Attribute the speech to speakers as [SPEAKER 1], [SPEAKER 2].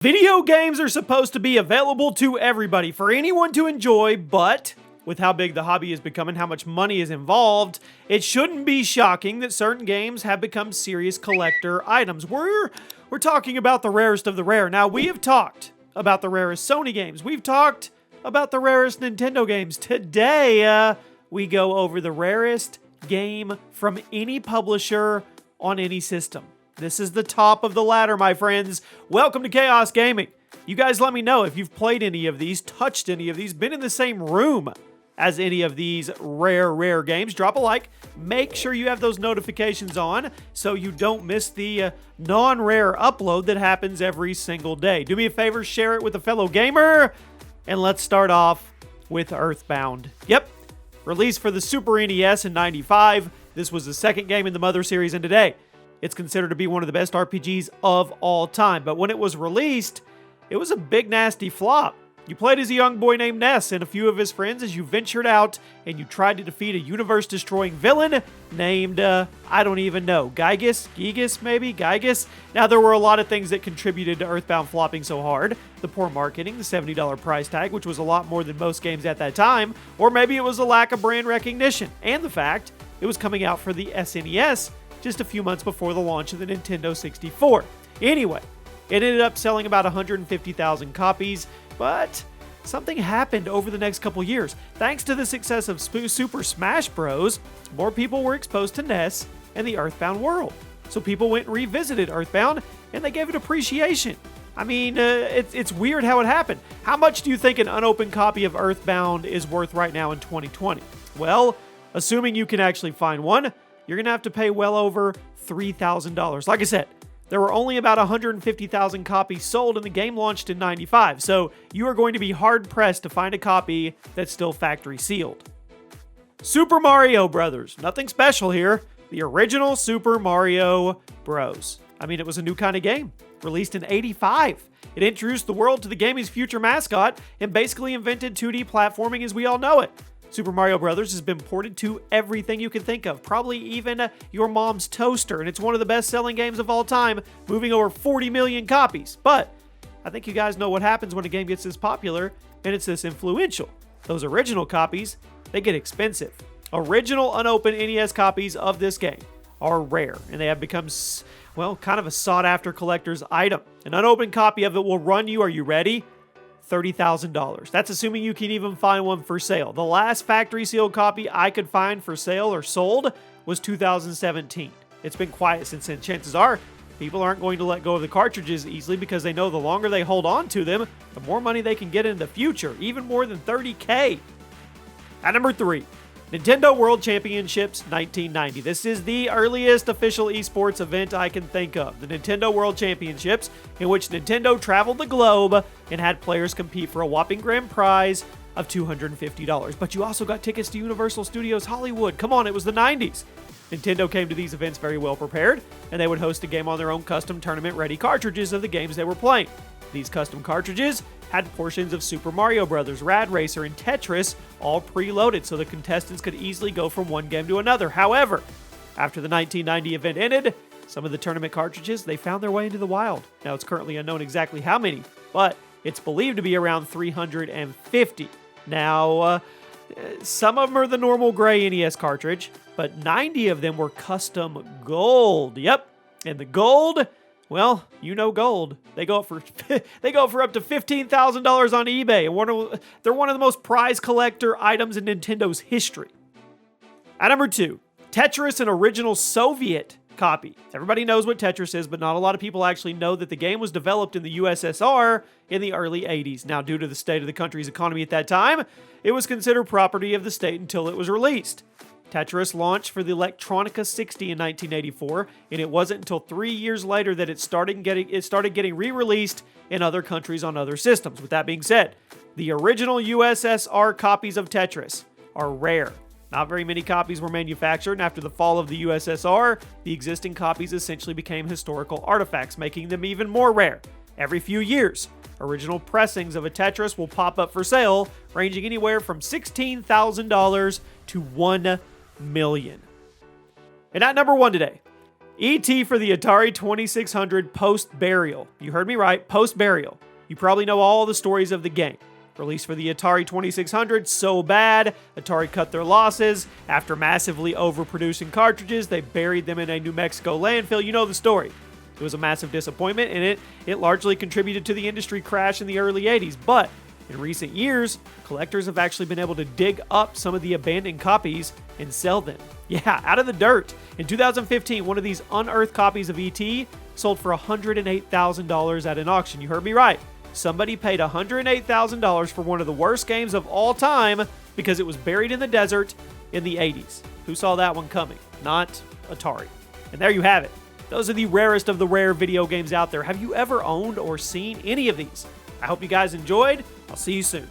[SPEAKER 1] Video games are supposed to be available to everybody, for anyone to enjoy, but with how big the hobby is becoming, how much money is involved, it shouldn't be shocking that certain games have become serious collector items. We're talking about the rarest of the rare. Now, we have talked about the rarest Sony games. We've talked about the rarest Nintendo games. Today, we go over the rarest game from any publisher on any system. This is the top of the ladder, my friends. Welcome to Chaos Gaming. You guys let me know if you've played any of these, touched any of these, been in the same room as any of these rare games. Drop a like. Make sure you have those notifications on so you don't miss the non-rare upload that happens every single day. Do me a favor, share it with a fellow gamer. And let's start off with Earthbound. Yep, released for the Super NES in '95. This was the second game in the Mother series, and today it's considered to be one of the best RPGs of all time. But when it was released, it was a big, nasty flop. You played as a young boy named Ness and a few of his friends as you ventured out and you tried to defeat a universe-destroying villain named, I don't even know, Gygas maybe? Gygas? Now, there were a lot of things that contributed to Earthbound flopping so hard. The poor marketing, the $70 price tag, which was a lot more than most games at that time, or maybe it was the lack of brand recognition, and the fact it was coming out for the SNES just a few months before the launch of the Nintendo 64. Anyway, it ended up selling about 150,000 copies, but something happened over the next couple years. Thanks to the success of Super Smash Bros., more people were exposed to NES and the Earthbound world. So people went and revisited Earthbound, and they gave it appreciation. I mean, it's weird how it happened. How much do you think an unopened copy of Earthbound is worth right now in 2020? Well, assuming you can actually find one, you're going to have to pay well over $3,000. Like I said, there were only about 150,000 copies sold and the game launched in '95, so you are going to be hard-pressed to find a copy that's still factory sealed. Super Mario Brothers. Nothing special here. The original Super Mario Bros. I mean, it was a new kind of game, released in '85. It introduced the world to the gaming's future mascot and basically invented 2D platforming as we all know it. Super Mario Bros. Has been ported to everything you can think of, probably even your mom's toaster, and it's one of the best-selling games of all time, moving over 40 million copies. But I think you guys know what happens when a game gets this popular and it's this influential. Those original copies, they get expensive. Original unopened NES copies of this game are rare, and they have become, well, kind of a sought-after collector's item. An unopened copy of it will run you, are you ready? $30,000. That's assuming you can even find one for sale. The last factory sealed copy I could find for sale or sold was 2017. It's been quiet since then. Chances are people aren't going to let go of the cartridges easily because they know the longer they hold on to them, the more money they can get in the future, even more than $30K. At number 3, Nintendo World Championships 1990. This is the earliest official esports event I can think of. The Nintendo World Championships, in which Nintendo traveled the globe and had players compete for a whopping grand prize of $250. But you also got tickets to Universal Studios Hollywood. Come on, it was the 90s. Nintendo came to these events very well prepared, and they would host a game on their own custom tournament-ready cartridges of the games they were playing. These custom cartridges had portions of Super Mario Bros., Rad Racer, and Tetris all preloaded so the contestants could easily go from one game to another. However, after the 1990 event ended, some of the tournament cartridges, they found their way into the wild. Now, it's currently unknown exactly how many, but it's believed to be around 350. Now, some of them are the normal gray NES cartridge, but 90 of them were custom gold. Yep, and the gold, well, you know gold. They go for up to $15,000 on eBay, and they're one of the most prized collector items in Nintendo's history. At number 2, Tetris, an original Soviet copy. Everybody knows what Tetris is, but not a lot of people actually know that the game was developed in the USSR in the early 80s. Now, due to the state of the country's economy at that time, it was considered property of the state until it was released. Tetris launched for the Electronica 60 in 1984, and it wasn't until 3 years later that it started getting re-released in other countries on other systems. With that being said, the original USSR copies of Tetris are rare. Not very many copies were manufactured, and after the fall of the USSR, the existing copies essentially became historical artifacts, making them even more rare. Every few years, original pressings of a Tetris will pop up for sale, ranging anywhere from $16,000 to $1 million. And at number 1 today, E.T. for the Atari 2600 post-burial. You heard me right, post-burial. You probably know all the stories of the game. Released for the Atari 2600, so bad, Atari cut their losses. After massively overproducing cartridges, they buried them in a New Mexico landfill. You know the story. It was a massive disappointment, and it largely contributed to the industry crash in the early 80s. But in recent years, collectors have actually been able to dig up some of the abandoned copies and sell them. Yeah, out of the dirt. In 2015, one of these unearthed copies of E.T. sold for $108,000 at an auction. You heard me right. Somebody paid $108,000 for one of the worst games of all time because it was buried in the desert in the 80s. Who saw that one coming? Not Atari. And there you have it. Those are the rarest of the rare video games out there. Have you ever owned or seen any of these? I hope you guys enjoyed. I'll see you soon.